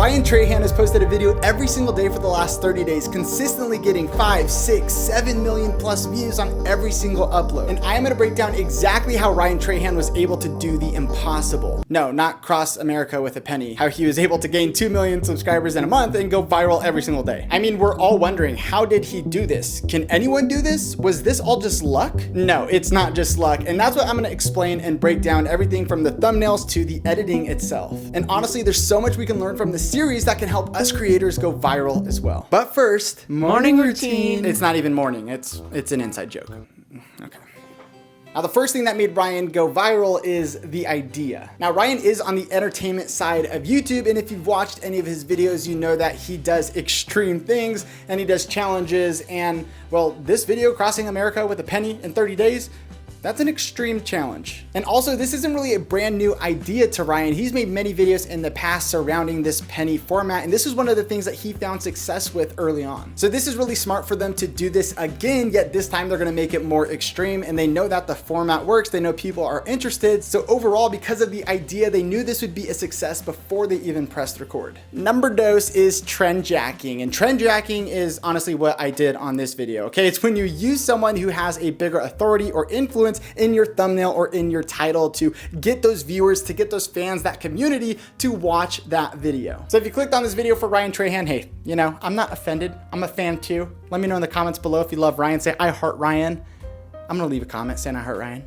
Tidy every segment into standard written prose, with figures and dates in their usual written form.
Ryan Trahan has posted a video every single day for the last 30 days, consistently getting 5, 6, 7 million plus views on every single upload. And I am gonna break down exactly how Ryan Trahan was able to do the impossible. No, not cross America with a penny. How he was able to gain 2 million subscribers in a month and go viral every single day. I mean, we're all wondering, how did he do this? Can anyone do this? Was this all just luck? No, it's not just luck. And that's what I'm gonna explain and break down everything from the thumbnails to the editing itself. And honestly, there's so much we can learn from the series that can help us creators go viral as well. But first, morning routine. It's not even morning, it's an inside joke. Okay. Now, the first thing that made Ryan go viral is the idea. Now, Ryan is on the entertainment side of YouTube, and if you've watched any of his videos, you know that he does extreme things and he does challenges. And well, this video, crossing America with a penny in 30 days, that's an extreme challenge. And also, this isn't really a brand new idea to Ryan. He's made many videos in the past surrounding this penny format, and this is one of the things that he found success with early on. So this is really smart for them to do this again, yet this time they're gonna make it more extreme, and they know that the format works, they know people are interested. So overall, because of the idea, they knew this would be a success before they even pressed record. Number dose is trendjacking, and trendjacking is honestly what I did on this video, okay? It's when you use someone who has a bigger authority or influence in your thumbnail or in your title to get those viewers, to get those fans, that community to watch that video. So if you clicked on this video for Ryan Trahan, hey, you know, I'm not offended. I'm a fan too. Let me know in the comments below if you love Ryan. Say, I heart Ryan. I'm gonna leave a comment saying I heart Ryan.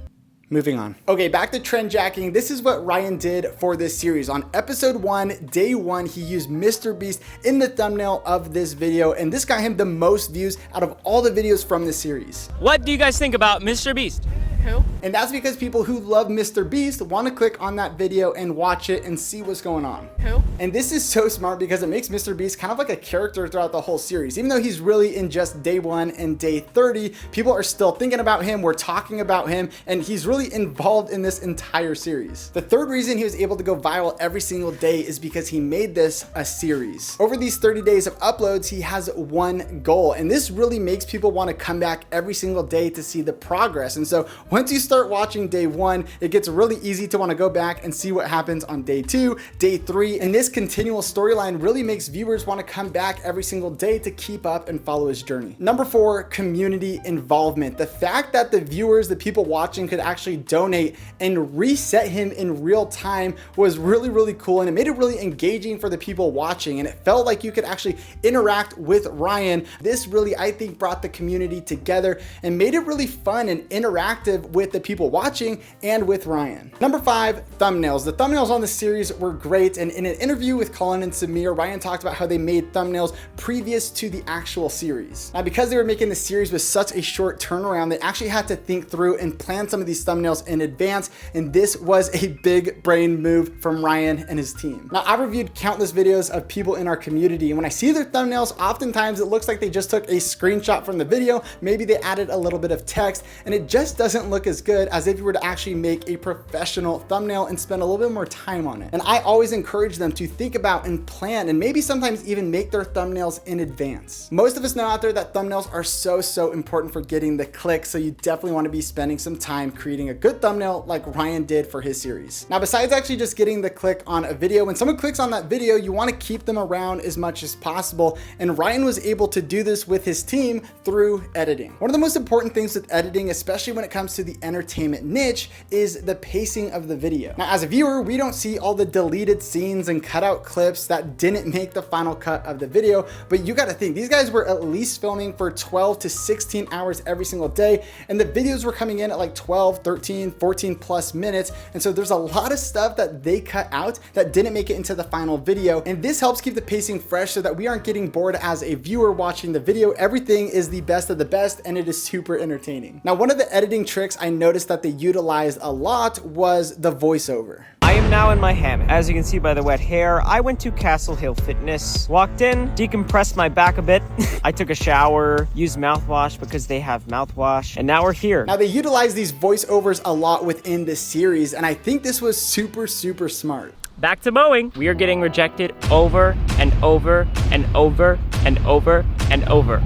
Moving on. Okay, back to trendjacking. This is what Ryan did for this series. On episode 1, day 1, he used Mr. Beast in the thumbnail of this video, and this got him the most views out of all the videos from this series. What do you guys think about Mr. Beast? Who? And that's because people who love Mr. Beast want to click on that video and watch it and see what's going on. Who? And this is so smart because it makes Mr. Beast kind of like a character throughout the whole series. Even though he's really in just day 1 and day 30, people are still thinking about him, we're talking about him, and he's really involved in this entire series. The third reason he was able to go viral every single day is because he made this a series. Over these 30 days of uploads, he has one goal, and this really makes people want to come back every single day to see the progress. And so once you start watching day 1, it gets really easy to want to go back and see what happens on day 2, day 3, and this continual storyline really makes viewers want to come back every single day to keep up and follow his journey. Number 4, community involvement. The fact that the viewers, the people watching, could actually donate and reset him in real time was really, really cool, and it made it really engaging for the people watching, and it felt like you could actually interact with Ryan. This really, I think, brought the community together and made it really fun and interactive with the people watching and with Ryan. Number 5, thumbnails. The thumbnails on the series were great, and in an interview with Colin and Samir, Ryan talked about how they made thumbnails previous to the actual series. Now, because they were making the series with such a short turnaround, they actually had to think through and plan some of these thumbnails in advance, and this was a big brain move from Ryan and his team. Now, I've reviewed countless videos of people in our community, and when I see their thumbnails, oftentimes it looks like they just took a screenshot from the video, maybe they added a little bit of text, and it just doesn't look as good as if you were to actually make a professional thumbnail and spend a little bit more time on it. And I always encourage them to think about and plan, and maybe sometimes even make their thumbnails in advance. Most of us know out there that thumbnails are so important for getting the click, so you definitely want to be spending some time creating a good thumbnail like Ryan did for his series. Now, besides actually just getting the click on a video, when someone clicks on that video, you want to keep them around as much as possible, and Ryan was able to do this with his team through editing. One of the most important things with editing, especially when it comes to the entertainment niche, is the pacing of the video. Now, as a viewer, we don't see all the deleted scenes and cutout clips that didn't make the final cut of the video, but you got to think, these guys were at least filming for 12 to 16 hours every single day, and the videos were coming in at like 12, 13, 14 plus minutes, and so there's a lot of stuff that they cut out that didn't make it into the final video, and this helps keep the pacing fresh so that we aren't getting bored as a viewer watching the video. Everything is the best of the best, and it is super entertaining. Now, one of the editing tricks I noticed that they utilized a lot was the voiceover. I am now in my hammock. As you can see by the wet hair, I went to Castle Hill Fitness, walked in, decompressed my back a bit. I took a shower, used mouthwash because they have mouthwash, and now we're here. Now, they utilize these voiceovers a lot within this series, and I think this was super smart. Back to mowing. We are getting rejected over and over and over and over and over.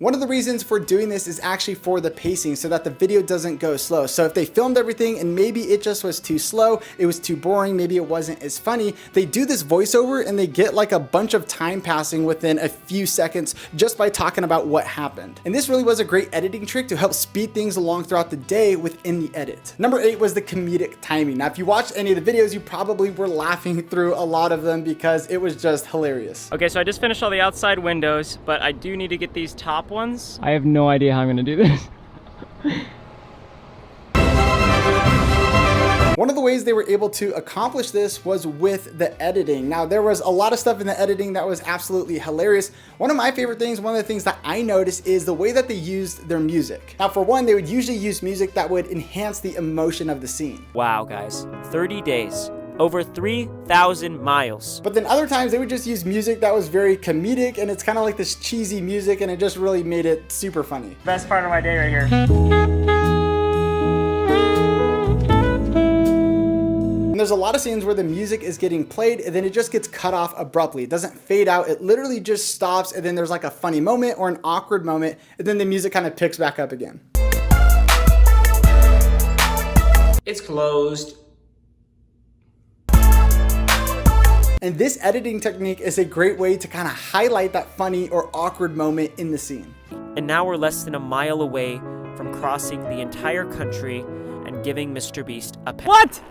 One of the reasons for doing this is actually for the pacing so that the video doesn't go slow. So if they filmed everything and maybe it just was too slow, it was too boring, maybe it wasn't as funny, they do this voiceover and they get like a bunch of time passing within a few seconds just by talking about what happened. And this really was a great editing trick to help speed things along throughout the day within the edit. Number 8 was the comedic timing. Now, if you watched any of the videos, you probably were laughing through a lot of them because it was just hilarious. Okay, so I just finished all the outside windows, but I do need to get these top ones. I have no idea how I'm gonna do this. One of the ways they were able to accomplish this was with the editing. Now, there was a lot of stuff in the editing that was absolutely hilarious. One of my favorite things, one of the things that I noticed is the way that they used their music. Now, for one, they would usually use music that would enhance the emotion of the scene. Wow, guys, 30 days. Over 3,000 miles. But then other times they would just use music that was very comedic, and it's kind of like this cheesy music, and it just really made it super funny. Best part of my day right here. And there's a lot of scenes where the music is getting played and then it just gets cut off abruptly. It doesn't fade out. It literally just stops, and then there's like a funny moment or an awkward moment, and then the music kind of picks back up again. It's closed. And this editing technique is a great way to kind of highlight that funny or awkward moment in the scene. And now we're less than a mile away from crossing the entire country and giving Mr. Beast a pet. What?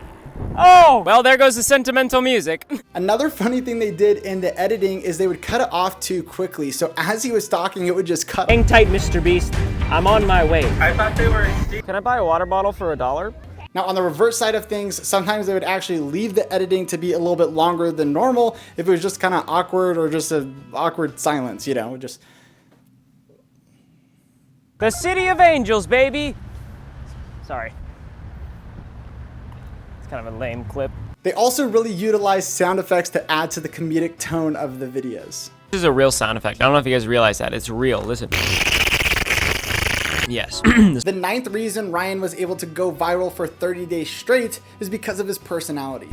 Oh! Well, there goes the sentimental music. Another funny thing they did in the editing is they would cut it off too quickly. So as he was talking, it would just cut. Hang tight, Mr. Beast. I'm on my way. I thought they were... Can I buy a water bottle for $1? Now, on the reverse side of things, sometimes they would actually leave the editing to be a little bit longer than normal if it was just kind of awkward or just an awkward silence, you know, just. The City of Angels, baby. Sorry. It's kind of a lame clip. They also really utilize sound effects to add to the comedic tone of the videos. This is a real sound effect. I don't know if you guys realize that. It's real. Listen. Yes. The 9th reason Ryan was able to go viral for 30 days straight is because of his personality.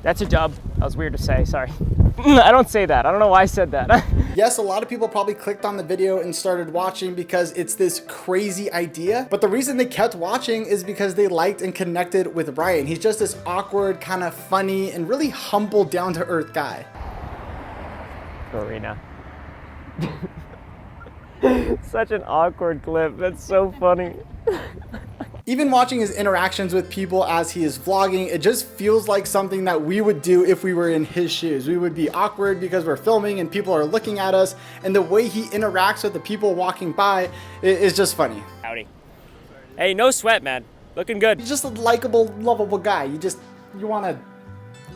That's a dub. That was weird to say. Sorry. I don't say that. I don't know why I said that. Yes, a lot of people probably clicked on the video and started watching because it's this crazy idea. But the reason they kept watching is because they liked and connected with Ryan. He's just this awkward, kind of funny, and really humble, down-to-earth guy. Arena. Such an awkward clip. That's so funny. Even watching his interactions with people as he is vlogging, it just feels like something that we would do if we were in his shoes. We would be awkward because we're filming and people are looking at us, and the way he interacts with the people walking by is just funny. Howdy. Hey, no sweat, man. Looking good. He's just a likable, lovable guy. You want to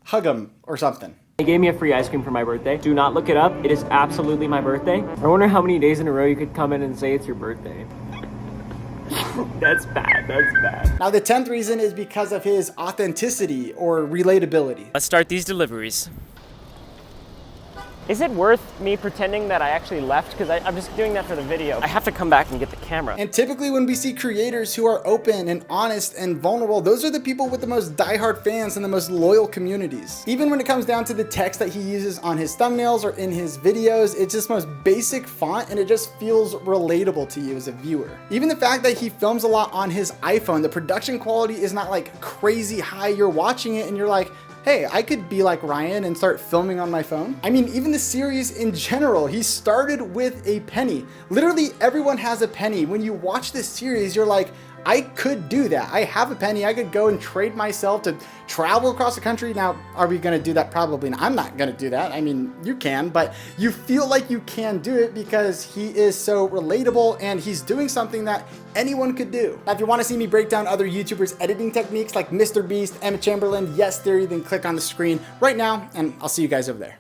hug him or something. They gave me a free ice cream for my birthday. Do not look it up. It is absolutely my birthday. I wonder how many days in a row you could come in and say it's your birthday. That's bad. That's bad. Now, the 10th reason is because of his authenticity or relatability. Let's start these deliveries. Is it worth me pretending that I actually left? Because I'm just doing that for the video. I have to come back and get the camera. And typically when we see creators who are open and honest and vulnerable, those are the people with the most diehard fans and the most loyal communities. Even when it comes down to the text that he uses on his thumbnails or in his videos, it's just most basic font and it just feels relatable to you as a viewer. Even the fact that he films a lot on his iPhone, the production quality is not like crazy high. You're watching it and you're like, hey, I could be like Ryan and start filming on my phone. I mean, even the series in general, he started with a penny. Literally everyone has a penny. When you watch this series, you're like, I could do that. I have a penny. I could go and trade myself to travel across the country. Now, are we gonna do that? Probably not. I'm not gonna do that. I mean, you can, but you feel like you can do it because he is so relatable and he's doing something that anyone could do. Now, if you wanna see me break down other YouTubers' editing techniques like Mr. Beast, Emma Chamberlain, Yes Theory, then click on the screen right now and I'll see you guys over there.